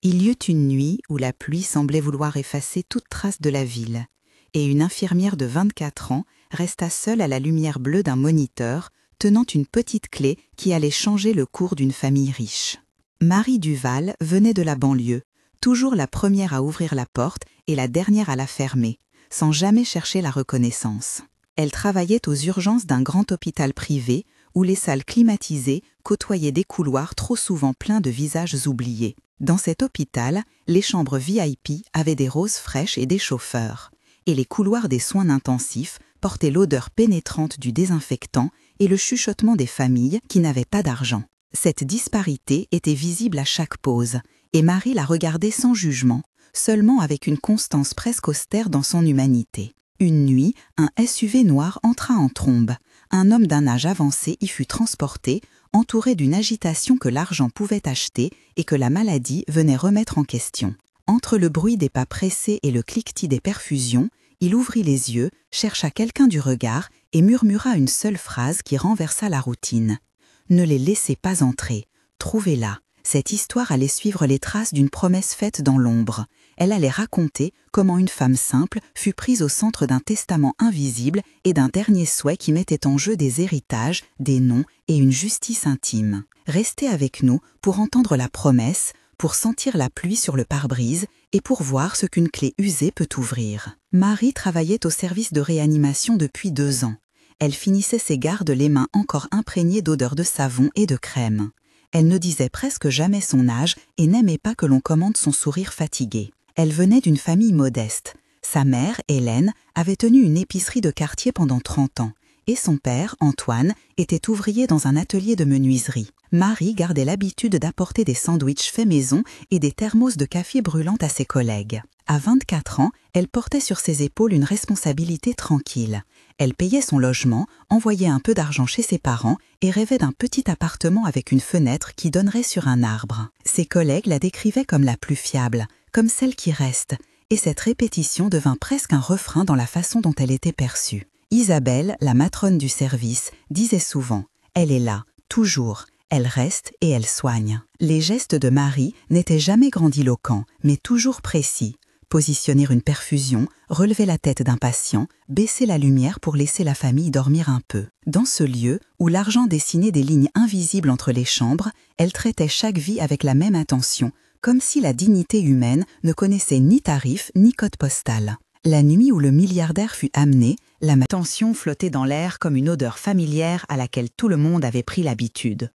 Il y eut une nuit où la pluie semblait vouloir effacer toute trace de la ville, et une infirmière de 24 ans resta seule à la lumière bleue d'un moniteur, tenant une petite clé qui allait changer le cours d'une famille riche. Marie Duval venait de la banlieue, toujours la première à ouvrir la porte et la dernière à la fermer, sans jamais chercher la reconnaissance. Elle travaillait aux urgences d'un grand hôpital privé où les salles climatisées côtoyaient des couloirs trop souvent pleins de visages oubliés. Dans cet hôpital, les chambres VIP avaient des roses fraîches et des chauffeurs, et les couloirs des soins intensifs portaient l'odeur pénétrante du désinfectant et le chuchotement des familles qui n'avaient pas d'argent. Cette disparité était visible à chaque pause, et Marie la regardait sans jugement, seulement avec une constance presque austère dans son humanité. Une nuit, un SUV noir entra en trombe. Un homme d'un âge avancé y fut transporté, entouré d'une agitation que l'argent pouvait acheter et que la maladie venait remettre en question. Entre le bruit des pas pressés et le cliquetis des perfusions, il ouvrit les yeux, chercha quelqu'un du regard et murmura une seule phrase qui renversa la routine. « Ne les laissez pas entrer, trouvez-la ». Cette histoire allait suivre les traces d'une promesse faite dans l'ombre. Elle allait raconter comment une femme simple fut prise au centre d'un testament invisible et d'un dernier souhait qui mettait en jeu des héritages, des noms et une justice intime. Restez avec nous pour entendre la promesse, pour sentir la pluie sur le pare-brise et pour voir ce qu'une clé usée peut ouvrir. Marie travaillait au service de réanimation depuis 2 ans. Elle finissait ses gardes les mains encore imprégnées d'odeurs de savon et de crème. Elle ne disait presque jamais son âge et n'aimait pas que l'on commande son sourire fatigué. Elle venait d'une famille modeste. Sa mère, Hélène, avait tenu une épicerie de quartier pendant 30 ans, et son père, Antoine, était ouvrier dans un atelier de menuiserie. Marie gardait l'habitude d'apporter des sandwichs faits maison et des thermos de café brûlantes à ses collègues. À 24 ans, elle portait sur ses épaules une responsabilité tranquille. Elle payait son logement, envoyait un peu d'argent chez ses parents et rêvait d'un petit appartement avec une fenêtre qui donnerait sur un arbre. Ses collègues la décrivaient comme la plus fiable, comme celle qui reste, et cette répétition devint presque un refrain dans la façon dont elle était perçue. Isabelle, la matrone du service, disait souvent « Elle est là, toujours ». Elle reste et elle soigne. Les gestes de Marie n'étaient jamais grandiloquents, mais toujours précis. Positionner une perfusion, relever la tête d'un patient, baisser la lumière pour laisser la famille dormir un peu. Dans ce lieu, où l'argent dessinait des lignes invisibles entre les chambres, elle traitait chaque vie avec la même attention, comme si la dignité humaine ne connaissait ni tarif ni code postal. La nuit où le milliardaire fut amené, la tension flottait dans l'air comme une odeur familière à laquelle tout le monde avait pris l'habitude.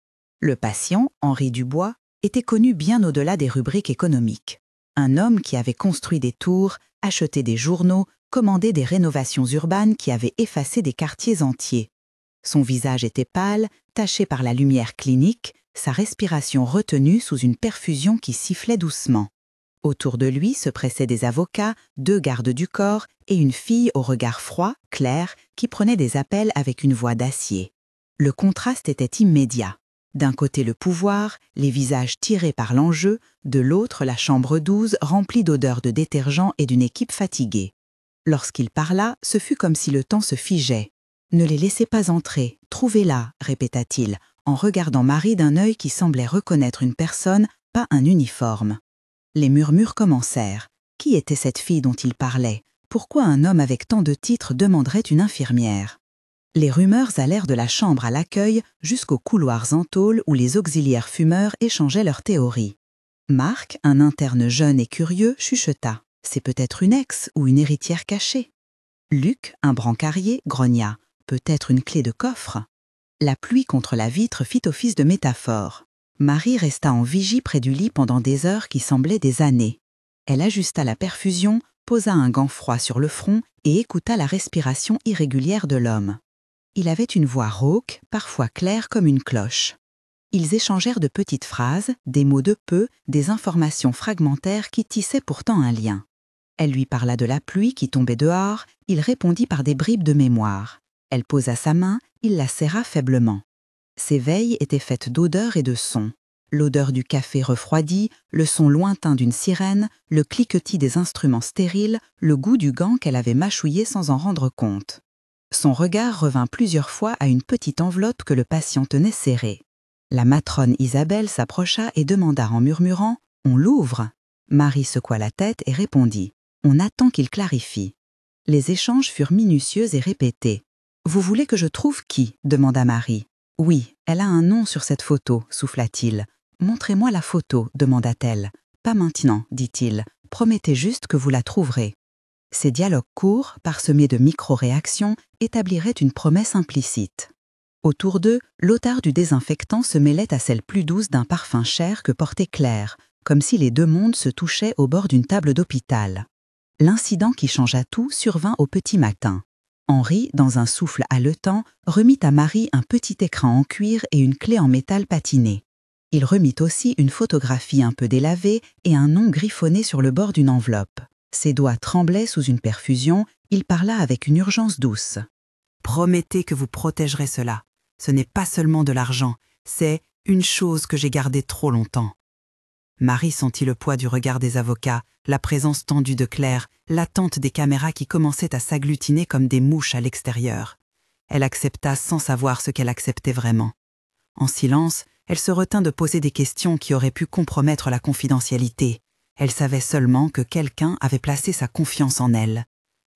Le patient, Henri Dubois, était connu bien au-delà des rubriques économiques. Un homme qui avait construit des tours, acheté des journaux, commandé des rénovations urbaines qui avaient effacé des quartiers entiers. Son visage était pâle, taché par la lumière clinique, sa respiration retenue sous une perfusion qui sifflait doucement. Autour de lui se pressaient des avocats, 2 gardes du corps et une fille au regard froid, clair, qui prenait des appels avec une voix d'acier. Le contraste était immédiat. D'un côté le pouvoir, les visages tirés par l'enjeu, de l'autre la chambre 12 remplie d'odeurs de détergent et d'une équipe fatiguée. Lorsqu'il parla, ce fut comme si le temps se figeait. « Ne les laissez pas entrer, trouvez-la » répéta-t-il, en regardant Marie d'un œil qui semblait reconnaître une personne, pas un uniforme. Les murmures commencèrent. Qui était cette fille dont il parlait? Pourquoi un homme avec tant de titres demanderait une infirmière? Les rumeurs allèrent de la chambre à l'accueil jusqu'aux couloirs en tôle où les auxiliaires fumeurs échangeaient leurs théories. Marc, un interne jeune et curieux, chuchota. « C'est peut-être une ex ou une héritière cachée. » Luc, un brancarier, grogna. « Peut-être une clé de coffre. » La pluie contre la vitre fit office de métaphore. Marie resta en vigie près du lit pendant des heures qui semblaient des années. Elle ajusta la perfusion, posa un gant froid sur le front et écouta la respiration irrégulière de l'homme. Il avait une voix rauque, parfois claire comme une cloche. Ils échangèrent de petites phrases, des mots de peu, des informations fragmentaires qui tissaient pourtant un lien. Elle lui parla de la pluie qui tombait dehors, il répondit par des bribes de mémoire. Elle posa sa main, il la serra faiblement. Ses veilles étaient faites d'odeurs et de sons. L'odeur du café refroidi, le son lointain d'une sirène, le cliquetis des instruments stériles, le goût du gant qu'elle avait mâchouillé sans en rendre compte. Son regard revint plusieurs fois à une petite enveloppe que le patient tenait serrée. La matrone Isabelle s'approcha et demanda en murmurant On l'ouvre. Marie secoua la tête et répondit. On attend qu'il clarifie. Les échanges furent minutieux et répétés. Vous voulez que je trouve qui demanda Marie. Oui, elle a un nom sur cette photo, souffla-t-il. Montrez-moi la photo, demanda-t-elle. Pas maintenant, dit-il. Promettez juste que vous la trouverez. Ces dialogues courts, parsemés de micro-réactions, établiraient une promesse implicite. Autour d'eux, l'odeur du désinfectant se mêlait à celle plus douce d'un parfum cher que portait Claire, comme si les deux mondes se touchaient au bord d'une table d'hôpital. L'incident qui changea tout survint au petit matin. Henri, dans un souffle haletant, remit à Marie un petit écran en cuir et une clé en métal patinée. Il remit aussi une photographie un peu délavée et un nom griffonné sur le bord d'une enveloppe. Ses doigts tremblaient sous une perfusion, il parla avec une urgence douce. « Promettez que vous protégerez cela. Ce n'est pas seulement de l'argent, c'est une chose que j'ai gardée trop longtemps. » Marie sentit le poids du regard des avocats, la présence tendue de Claire, l'attente des caméras qui commençaient à s'agglutiner comme des mouches à l'extérieur. Elle accepta sans savoir ce qu'elle acceptait vraiment. En silence, elle se retint de poser des questions qui auraient pu compromettre la confidentialité. Elle savait seulement que quelqu'un avait placé sa confiance en elle.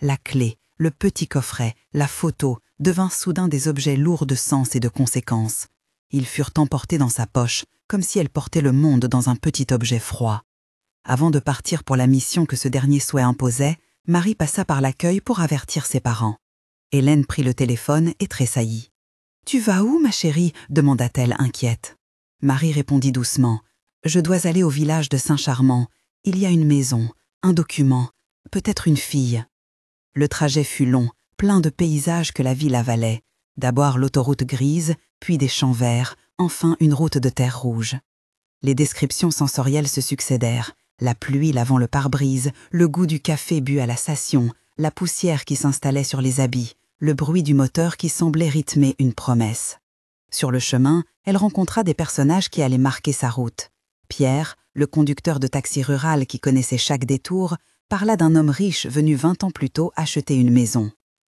La clé, le petit coffret, la photo devinrent soudain des objets lourds de sens et de conséquences. Ils furent emportés dans sa poche, comme si elle portait le monde dans un petit objet froid. Avant de partir pour la mission que ce dernier souhait imposait, Marie passa par l'accueil pour avertir ses parents. Hélène prit le téléphone et tressaillit. « Tu vas où, ma chérie ?» demanda-t-elle inquiète. Marie répondit doucement. « Je dois aller au village de Saint-Charmant. Il y a une maison, un document, peut-être une fille. » Le trajet fut long, plein de paysages que la ville avalait. D'abord l'autoroute grise, puis des champs verts, enfin une route de terre rouge. Les descriptions sensorielles se succédèrent. La pluie lavant le pare-brise, le goût du café bu à la station, la poussière qui s'installait sur les habits, le bruit du moteur qui semblait rythmer une promesse. Sur le chemin, elle rencontra des personnages qui allaient marquer sa route. Pierre, le conducteur de taxi rural qui connaissait chaque détour, parla d'un homme riche venu 20 ans plus tôt acheter une maison.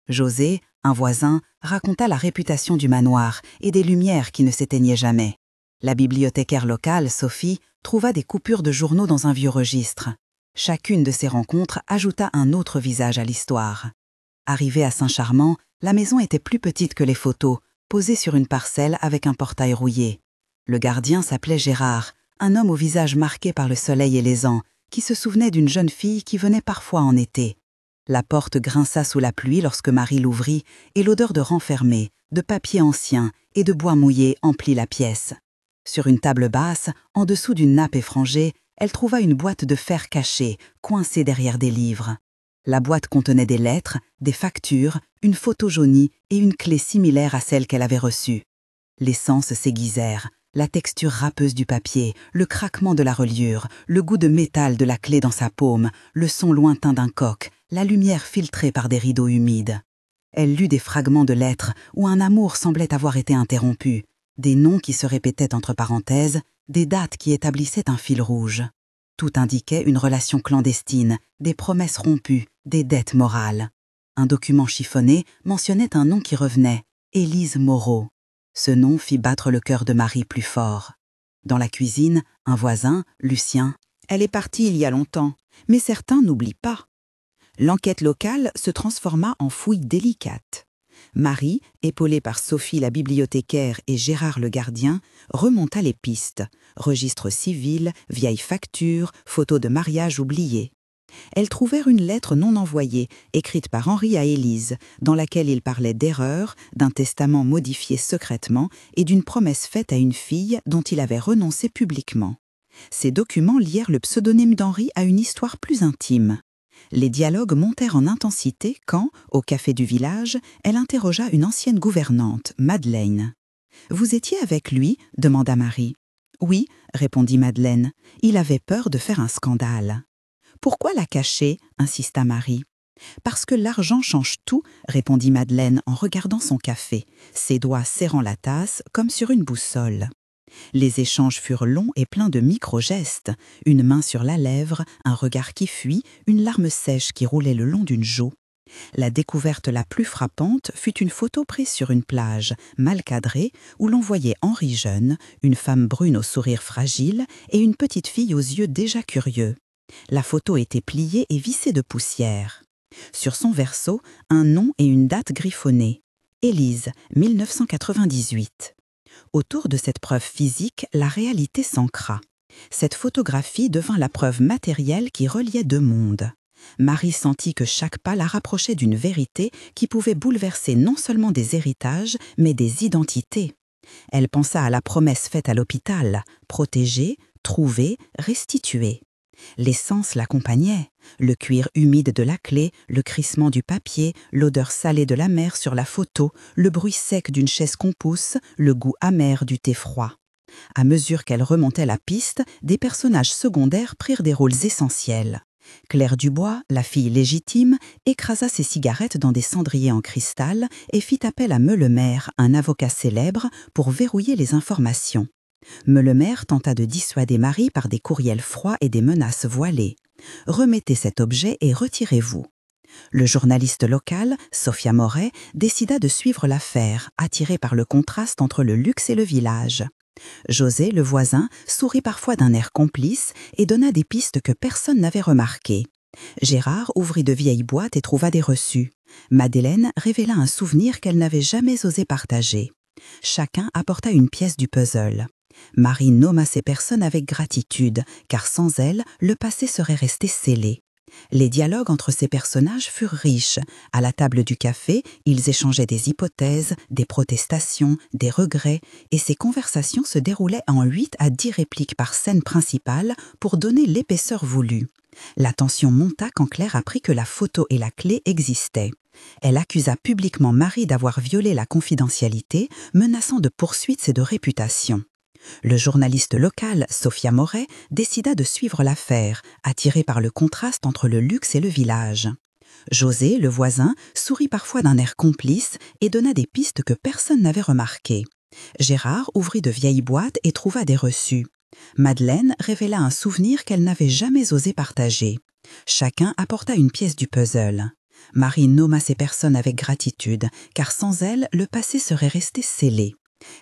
José, un voisin, raconta la réputation du manoir et des lumières qui ne s'éteignaient jamais. La bibliothécaire locale, Sophie, trouva des coupures de journaux dans un vieux registre. Chacune de ces rencontres ajouta un autre visage à l'histoire. Arrivée à Saint-Charmant, la maison était plus petite que les photos, posée sur une parcelle avec un portail rouillé. Le gardien s'appelait Gérard, un homme au visage marqué par le soleil et les ans, qui se souvenait d'une jeune fille qui venait parfois en été. La porte grinça sous la pluie lorsque Marie l'ouvrit et l'odeur de renfermé, de papier ancien et de bois mouillé emplit la pièce. Sur une table basse, en dessous d'une nappe effrangée, elle trouva une boîte de fer cachée, coincée derrière des livres. La boîte contenait des lettres, des factures, une photo jaunie et une clé similaire à celle qu'elle avait reçue. Les sens s'aiguisèrent, la texture râpeuse du papier, le craquement de la reliure, le goût de métal de la clé dans sa paume, le son lointain d'un coq, la lumière filtrée par des rideaux humides. Elle lut des fragments de lettres où un amour semblait avoir été interrompu, des noms qui se répétaient entre parenthèses, des dates qui établissaient un fil rouge. Tout indiquait une relation clandestine, des promesses rompues, des dettes morales. Un document chiffonné mentionnait un nom qui revenait, Élise Moreau. Ce nom fit battre le cœur de Marie plus fort. Dans la cuisine, un voisin, Lucien, « Elle est partie il y a longtemps, mais certains n'oublient pas. » L'enquête locale se transforma en fouille délicate. Marie, épaulée par Sophie la bibliothécaire et Gérard le gardien, remonta les pistes, registres civils, vieilles factures, photos de mariage oubliées. Elles trouvèrent une lettre non envoyée, écrite par Henri à Élise, dans laquelle il parlait d'erreurs, d'un testament modifié secrètement et d'une promesse faite à une fille dont il avait renoncé publiquement. Ces documents lièrent le pseudonyme d'Henri à une histoire plus intime. Les dialogues montèrent en intensité quand, au café du village, elle interrogea une ancienne gouvernante, Madeleine. « Vous étiez avec lui ?» demanda Marie. « Oui », répondit Madeleine. « Il avait peur de faire un scandale. »« Pourquoi la cacher ?» insista Marie. « Parce que l'argent change tout », répondit Madeleine en regardant son café, ses doigts serrant la tasse comme sur une boussole. Les échanges furent longs et pleins de micro-gestes, une main sur la lèvre, un regard qui fuit, une larme sèche qui roulait le long d'une joue. La découverte la plus frappante fut une photo prise sur une plage, mal cadrée, où l'on voyait Henri jeune, une femme brune au sourire fragile et une petite fille aux yeux déjà curieux. La photo était pliée et vissée de poussière. Sur son verso, un nom et une date griffonnés. Élise, 1998. Autour de cette preuve physique, la réalité s'ancra. Cette photographie devint la preuve matérielle qui reliait deux mondes. Marie sentit que chaque pas la rapprochait d'une vérité qui pouvait bouleverser non seulement des héritages, mais des identités. Elle pensa à la promesse faite à l'hôpital, protéger, trouver, restituer. Les sens l'accompagnaient, le cuir humide de la clé, le crissement du papier, l'odeur salée de la mer sur la photo, le bruit sec d'une chaise qu'on pousse, le goût amer du thé froid. À mesure qu'elle remontait la piste, des personnages secondaires prirent des rôles essentiels. Claire Dubois, la fille légitime, écrasa ses cigarettes dans des cendriers en cristal et fit appel à Meulemer, un avocat célèbre, pour verrouiller les informations. Meulemer tenta de dissuader Marie par des courriels froids et des menaces voilées. « Remettez cet objet et retirez-vous ». Le journaliste local, Sophia Moret, décida de suivre l'affaire, attiré par le contraste entre le luxe et le village. José, le voisin, sourit parfois d'un air complice et donna des pistes que personne n'avait remarquées. Gérard ouvrit de vieilles boîtes et trouva des reçus. Madeleine révéla un souvenir qu'elle n'avait jamais osé partager. Chacun apporta une pièce du puzzle. Marie nomma ces personnes avec gratitude, car sans elles, le passé serait resté scellé. Les dialogues entre ces personnages furent riches. À la table du café, ils échangeaient des hypothèses, des protestations, des regrets, et ces conversations se déroulaient en 8 à 10 répliques par scène principale pour donner l'épaisseur voulue. La tension monta quand Claire apprit que la photo et la clé existaient. Elle accusa publiquement Marie d'avoir violé la confidentialité, menaçant de poursuites et de réputation. Le journaliste local, Sophia Moret, décida de suivre l'affaire, attiré par le contraste entre le luxe et le village. José, le voisin, sourit parfois d'un air complice et donna des pistes que personne n'avait remarquées. Gérard ouvrit de vieilles boîtes et trouva des reçus. Madeleine révéla un souvenir qu'elle n'avait jamais osé partager. Chacun apporta une pièce du puzzle. Marie nomma ces personnes avec gratitude, car sans elles, le passé serait resté scellé.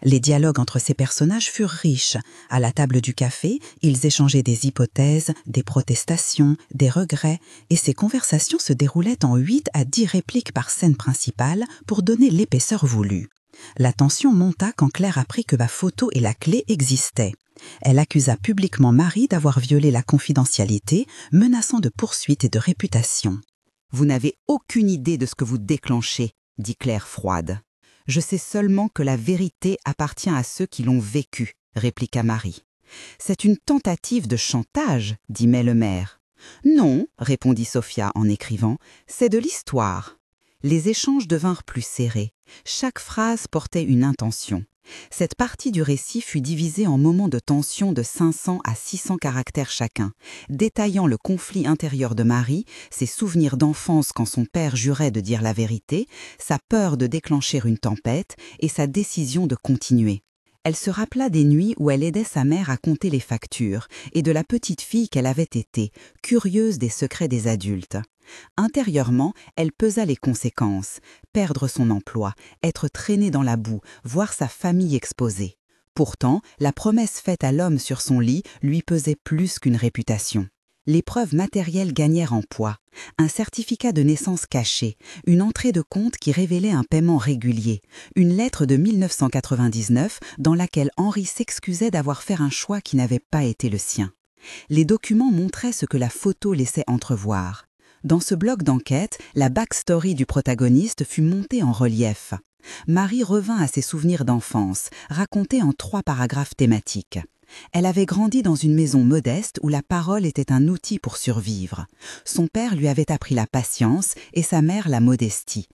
Les dialogues entre ces personnages furent riches. À la table du café, ils échangeaient des hypothèses, des protestations, des regrets, et ces conversations se déroulaient en 8 à 10 répliques par scène principale pour donner l'épaisseur voulue. La tension monta quand Claire apprit que la photo et la clé existaient. Elle accusa publiquement Marie d'avoir violé la confidentialité, menaçant de poursuites et de réputation. « Vous n'avez aucune idée de ce que vous déclenchez, » dit Claire froide. « Je sais seulement que la vérité appartient à ceux qui l'ont vécue, » répliqua Marie. « C'est une tentative de chantage, » dit Meulemer. « Non, » répondit Sophia en écrivant, « c'est de l'histoire. » Les échanges devinrent plus serrés. Chaque phrase portait une intention. Cette partie du récit fut divisée en moments de tension de 500 à 600 caractères chacun, détaillant le conflit intérieur de Marie, ses souvenirs d'enfance quand son père jurait de dire la vérité, sa peur de déclencher une tempête et sa décision de continuer. Elle se rappela des nuits où elle aidait sa mère à compter les factures et de la petite fille qu'elle avait été, curieuse des secrets des adultes. Intérieurement, elle pesa les conséquences, perdre son emploi, être traînée dans la boue, voir sa famille exposée. Pourtant, la promesse faite à l'homme sur son lit lui pesait plus qu'une réputation. Les preuves matérielles gagnèrent en poids. Un certificat de naissance caché, une entrée de compte qui révélait un paiement régulier, une lettre de 1999 dans laquelle Henri s'excusait d'avoir fait un choix qui n'avait pas été le sien. Les documents montraient ce que la photo laissait entrevoir. Dans ce bloc d'enquête, la backstory du protagoniste fut montée en relief. Marie revint à ses souvenirs d'enfance, racontés en 3 paragraphes thématiques. Elle avait grandi dans une maison modeste où la parole était un outil pour survivre. Son père lui avait appris la patience et sa mère la modestie.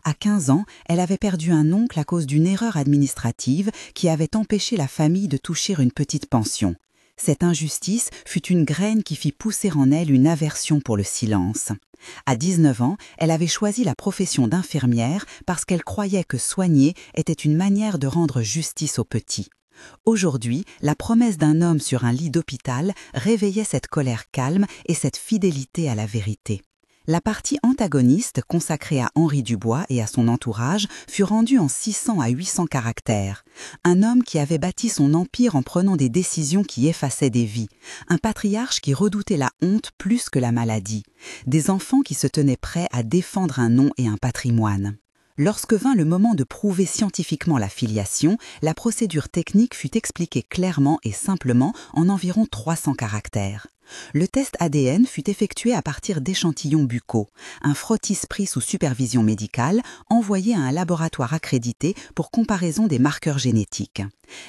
À 15 ans, elle avait perdu un oncle à cause d'une erreur administrative qui avait empêché la famille de toucher une petite pension. Cette injustice fut une graine qui fit pousser en elle une aversion pour le silence. À 19 ans, elle avait choisi la profession d'infirmière parce qu'elle croyait que soigner était une manière de rendre justice aux petits. Aujourd'hui, la promesse d'un homme sur un lit d'hôpital réveillait cette colère calme et cette fidélité à la vérité. La partie antagoniste consacrée à Henri Dubois et à son entourage fut rendue en 600 à 800 caractères. Un homme qui avait bâti son empire en prenant des décisions qui effaçaient des vies. Un patriarche qui redoutait la honte plus que la maladie. Des enfants qui se tenaient prêts à défendre un nom et un patrimoine. Lorsque vint le moment de prouver scientifiquement la filiation, la procédure technique fut expliquée clairement et simplement en environ 300 caractères. Le test ADN fut effectué à partir d'échantillons buccaux, un frottis pris sous supervision médicale, envoyé à un laboratoire accrédité pour comparaison des marqueurs génétiques.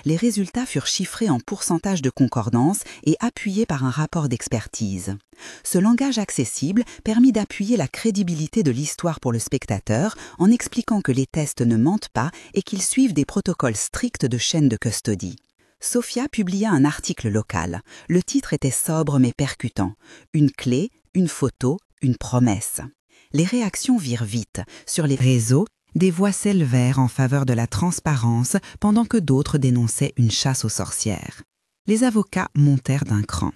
Les résultats furent chiffrés en pourcentage de concordance et appuyés par un rapport d'expertise. Ce langage accessible permit d'appuyer la crédibilité de l'histoire pour le spectateur en expliquant que les tests ne mentent pas et qu'ils suivent des protocoles stricts de chaîne de custody. Sophia publia un article local. Le titre était sobre mais percutant. Une clé, une photo, une promesse. Les réactions virent vite. Sur les réseaux, des voix s'élevèrent en faveur de la transparence pendant que d'autres dénonçaient une chasse aux sorcières. Les avocats montèrent d'un cran.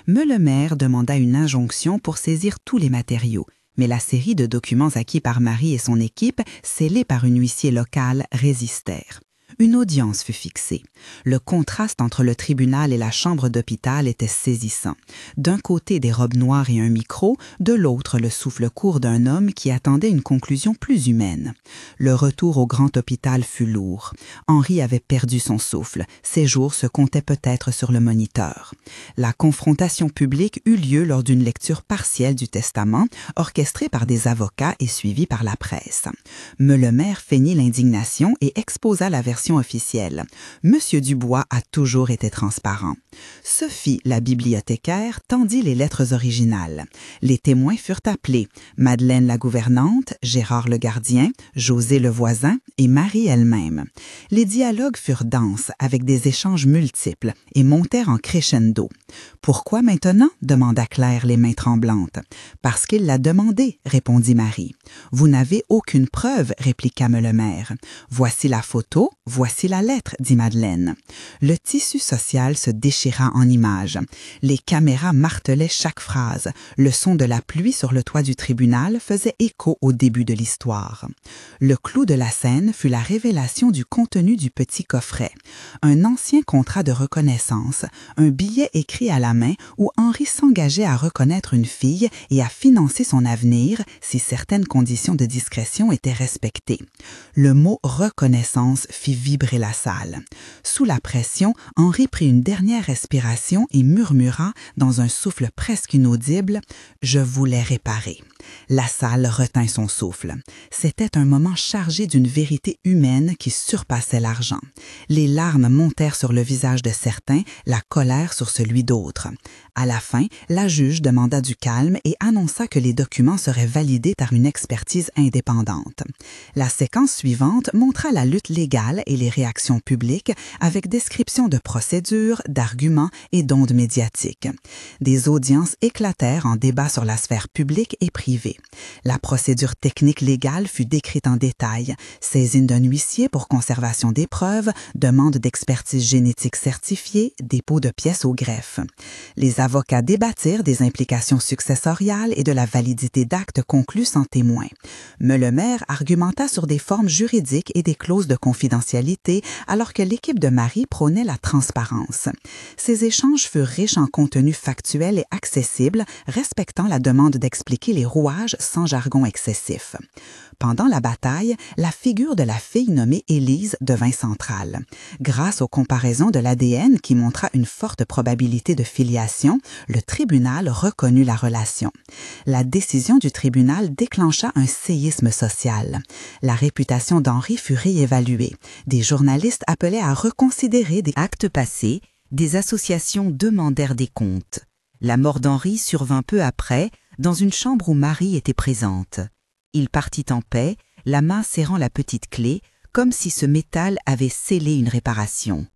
Meulemer demanda une injonction pour saisir tous les matériaux, mais la série de documents acquis par Marie et son équipe, scellés par une huissier locale, résistèrent. Une audience fut fixée. Le contraste entre le tribunal et la chambre d'hôpital était saisissant. D'un côté des robes noires et un micro, de l'autre le souffle court d'un homme qui attendait une conclusion plus humaine. Le retour au grand hôpital fut lourd. Henri avait perdu son souffle. Ses jours se comptaient peut-être sur le moniteur. La confrontation publique eut lieu lors d'une lecture partielle du testament, orchestrée par des avocats et suivie par la presse. Meulemer feignit l'indignation et exposa la version officielle. Monsieur Dubois a toujours été transparent. Sophie, la bibliothécaire, tendit les lettres originales. Les témoins furent appelés. Madeleine la gouvernante, Gérard le gardien, José le voisin et Marie elle-même. Les dialogues furent denses, avec des échanges multiples, et montèrent en crescendo. « Pourquoi maintenant ?» demanda Claire les mains tremblantes. « Parce qu'il l'a demandé », répondit Marie. « Vous n'avez aucune preuve », répliqua Meulemer. « Voici la photo, voici la lettre », dit Madeleine. Le tissu social se déchira en images. Les caméras martelaient chaque phrase. Le son de la pluie sur le toit du tribunal faisait écho au début de l'histoire. Le clou de la scène fut la révélation du contenu du petit coffret. Un ancien contrat de reconnaissance, un billet écrit à la main où Henri s'engageait à reconnaître une fille et à financer son avenir si certaines conditions de discrétion étaient respectées. Le mot « reconnaissance » fit vibrer la salle. Sous la pression, Henri prit une dernière respiration et murmura dans un souffle presque inaudible « Je voulais réparer ». La salle retint son souffle. C'était un moment chargé d'une vérité humaine qui surpassait l'argent. Les larmes montèrent sur le visage de certains, la colère sur celui d'autres. À la fin, la juge demanda du calme et annonça que les documents seraient validés par une expertise indépendante. La séquence suivante montra la lutte légale et les réactions publiques avec description de procédures, d'arguments et d'ondes médiatiques. Des audiences éclatèrent en débat sur la sphère publique et privée. La procédure technique légale fut décrite en détail, saisine d'un huissier pour conservation des preuves, demande d'expertise génétique certifiée, dépôt de pièces au greffe. Les avocats débattirent des implications successoriales et de la validité d'actes conclus sans témoin. Meulemer argumenta sur des formes juridiques et des clauses de confidentialité, alors que l'équipe de Marie prônait la transparence. Ces échanges furent riches en contenu factuel et accessible, respectant la demande d'expliquer les rouages sans jargon excessif. Pendant la bataille, la figure de la fille nommée Élise devint centrale. Grâce aux comparaisons de l'ADN qui montra une forte probabilité de filiation, le tribunal reconnut la relation. La décision du tribunal déclencha un séisme social. La réputation d'Henri fut réévaluée. Des journalistes appelaient à reconsidérer des actes passés, des associations demandèrent des comptes. La mort d'Henri survint peu après, dans une chambre où Marie était présente. Il partit en paix, la main serrant la petite clé, comme si ce métal avait scellé une réparation.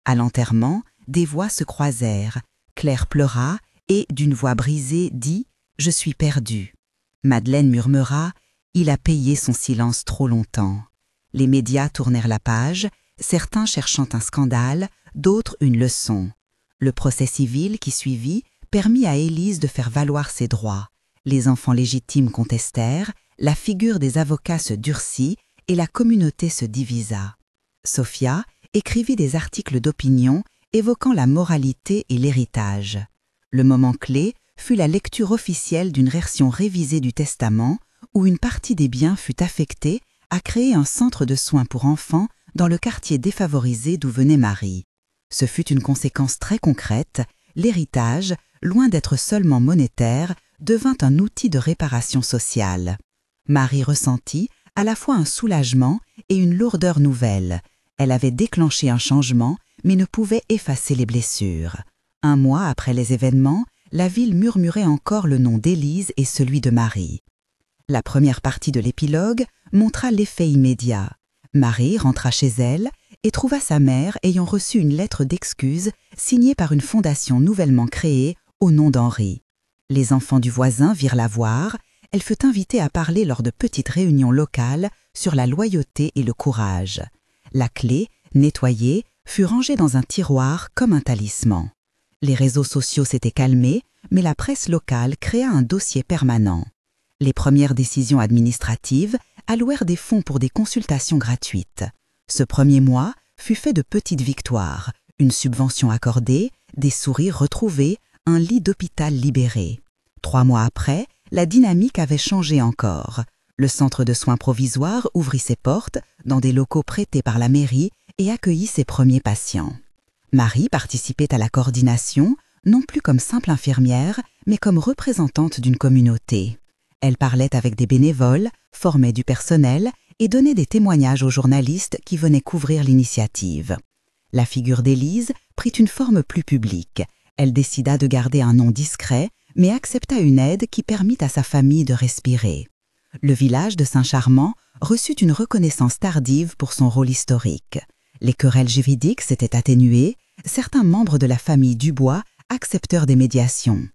À l'enterrement, des voix se croisèrent. Claire pleura et, d'une voix brisée, dit « Je suis perdue ». Madeleine murmura « Il a payé son silence trop longtemps ». Les médias tournèrent la page, certains cherchant un scandale, d'autres une leçon. Le procès civil qui suivit permit à Élise de faire valoir ses droits. Les enfants légitimes contestèrent, la figure des avocats se durcit et la communauté se divisa. Sophia écrivit des articles d'opinion évoquant la moralité et l'héritage. Le moment clé fut la lecture officielle d'une version révisée du Testament où une partie des biens fut affectée à créer un centre de soins pour enfants dans le quartier défavorisé d'où venait Marie. Ce fut une conséquence très concrète, l'héritage, loin d'être seulement monétaire, devint un outil de réparation sociale. Marie ressentit à la fois un soulagement et une lourdeur nouvelle. Elle avait déclenché un changement, mais ne pouvait effacer les blessures. Un mois après les événements, la ville murmurait encore le nom d'Élise et celui de Marie. La première partie de l'épilogue montra l'effet immédiat. Marie rentra chez elle et trouva sa mère ayant reçu une lettre d'excuse signée par une fondation nouvellement créée au nom d'Henri. Les enfants du voisin virent la voir. Elle fut invitée à parler lors de petites réunions locales sur la loyauté et le courage. La clé, nettoyée, fut rangée dans un tiroir comme un talisman. Les réseaux sociaux s'étaient calmés, mais la presse locale créa un dossier permanent. Les premières décisions administratives allouèrent des fonds pour des consultations gratuites. Ce premier mois fut fait de petites victoires, une subvention accordée, des sourires retrouvés, un lit d'hôpital libéré. 3 mois après, la dynamique avait changé encore. Le centre de soins provisoires ouvrit ses portes dans des locaux prêtés par la mairie et accueillit ses premiers patients. Marie participait à la coordination, non plus comme simple infirmière, mais comme représentante d'une communauté. Elle parlait avec des bénévoles, formait du personnel et donnait des témoignages aux journalistes qui venaient couvrir l'initiative. La figure d'Élise prit une forme plus publique. Elle décida de garder un nom discret, mais accepta une aide qui permit à sa famille de respirer. Le village de Saint-Charmant reçut une reconnaissance tardive pour son rôle historique. Les querelles juridiques s'étaient atténuées, certains membres de la famille Dubois acceptèrent des médiations.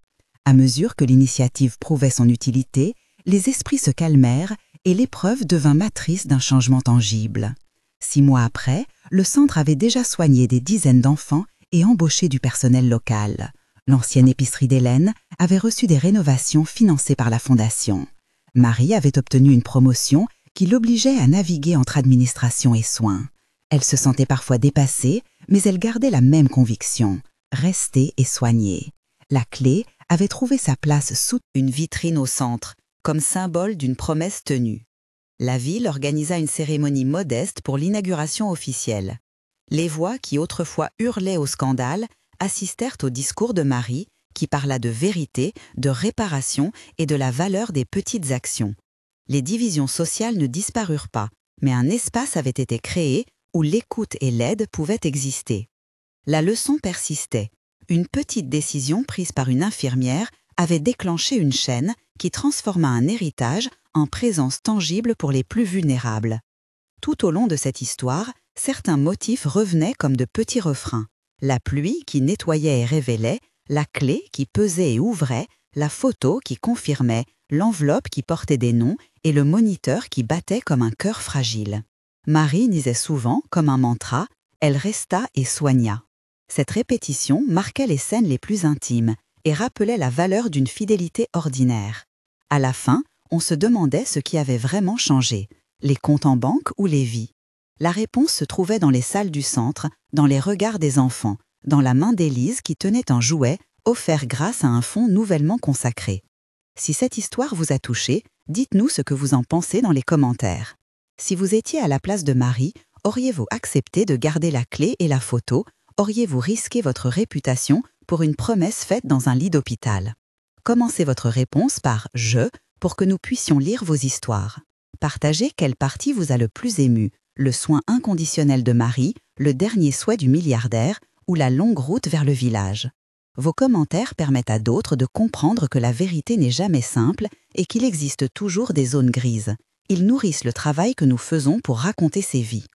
À mesure que l'initiative prouvait son utilité, les esprits se calmèrent et l'épreuve devint matrice d'un changement tangible. 6 mois après, le centre avait déjà soigné des dizaines d'enfants et embauché du personnel local. L'ancienne épicerie d'Hélène avait reçu des rénovations financées par la Fondation. Marie avait obtenu une promotion qui l'obligeait à naviguer entre administration et soins. Elle se sentait parfois dépassée, mais elle gardait la même conviction, rester et soigner. La clé avait trouvé sa place sous une vitrine au centre, comme symbole d'une promesse tenue. La ville organisa une cérémonie modeste pour l'inauguration officielle. Les voix qui autrefois hurlaient au scandale assistèrent au discours de Marie, qui parla de vérité, de réparation et de la valeur des petites actions. Les divisions sociales ne disparurent pas, mais un espace avait été créé où l'écoute et l'aide pouvaient exister. La leçon persistait. Une petite décision prise par une infirmière avait déclenché une chaîne qui transforma un héritage en présence tangible pour les plus vulnérables. Tout au long de cette histoire, certains motifs revenaient comme de petits refrains. La pluie qui nettoyait et révélait, la clé qui pesait et ouvrait, la photo qui confirmait, l'enveloppe qui portait des noms et le moniteur qui battait comme un cœur fragile. Marie disait souvent, comme un mantra, elle resta et soigna. Cette répétition marquait les scènes les plus intimes et rappelait la valeur d'une fidélité ordinaire. À la fin, on se demandait ce qui avait vraiment changé, les comptes en banque ou les vies. La réponse se trouvait dans les salles du centre, dans les regards des enfants, dans la main d'Élise qui tenait un jouet offert grâce à un fonds nouvellement consacré. Si cette histoire vous a touché, dites-nous ce que vous en pensez dans les commentaires. Si vous étiez à la place de Marie, auriez-vous accepté de garder la clé et la photo? Auriez-vous risqué votre réputation pour une promesse faite dans un lit d'hôpital? Commencez votre réponse par « je » pour que nous puissions lire vos histoires. Partagez quelle partie vous a le plus ému, le soin inconditionnel de Marie, le dernier souhait du milliardaire ou la longue route vers le village. Vos commentaires permettent à d'autres de comprendre que la vérité n'est jamais simple et qu'il existe toujours des zones grises. Ils nourrissent le travail que nous faisons pour raconter ces vies.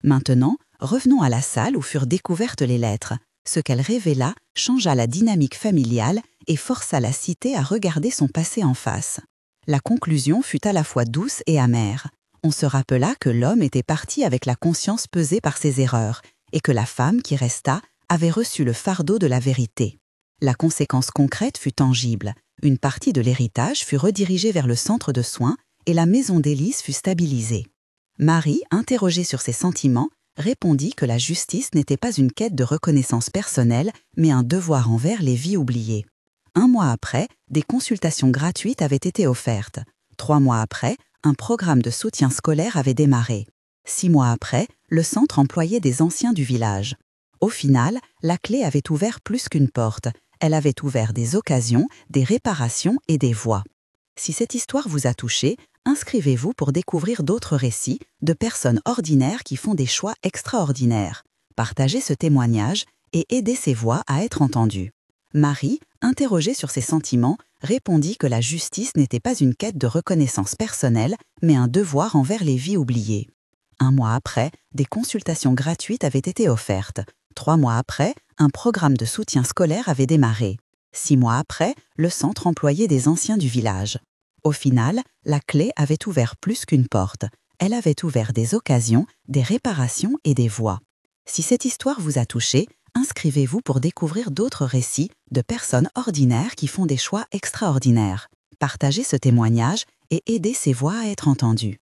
Maintenant, revenons à la salle où furent découvertes les lettres. Ce qu'elle révéla changea la dynamique familiale et força la cité à regarder son passé en face. La conclusion fut à la fois douce et amère. On se rappela que l'homme était parti avec la conscience pesée par ses erreurs et que la femme qui resta avait reçu le fardeau de la vérité. La conséquence concrète fut tangible. Une partie de l'héritage fut redirigée vers le centre de soins et la maison d'Élise fut stabilisée. Marie, interrogée sur ses sentiments, répondit que la justice n'était pas une quête de reconnaissance personnelle, mais un devoir envers les vies oubliées. 1 mois après, des consultations gratuites avaient été offertes. 3 mois après, un programme de soutien scolaire avait démarré. 6 mois après, le centre employait des anciens du village. Au final, la clé avait ouvert plus qu'une porte. Elle avait ouvert des occasions, des réparations et des voies. Si cette histoire vous a touché, inscrivez-vous pour découvrir d'autres récits de personnes ordinaires qui font des choix extraordinaires. Partagez ce témoignage et aidez ces voix à être entendues. Marie, interrogée sur ses sentiments, répondit que la justice n'était pas une quête de reconnaissance personnelle, mais un devoir envers les vies oubliées. 1 mois après, des consultations gratuites avaient été offertes. 3 mois après, un programme de soutien scolaire avait démarré. 6 mois après, le centre employait des anciens du village. Au final, la clé avait ouvert plus qu'une porte. Elle avait ouvert des occasions, des réparations et des voies. Si cette histoire vous a touché, inscrivez-vous pour découvrir d'autres récits de personnes ordinaires qui font des choix extraordinaires. Partagez ce témoignage et aidez ces voix à être entendues.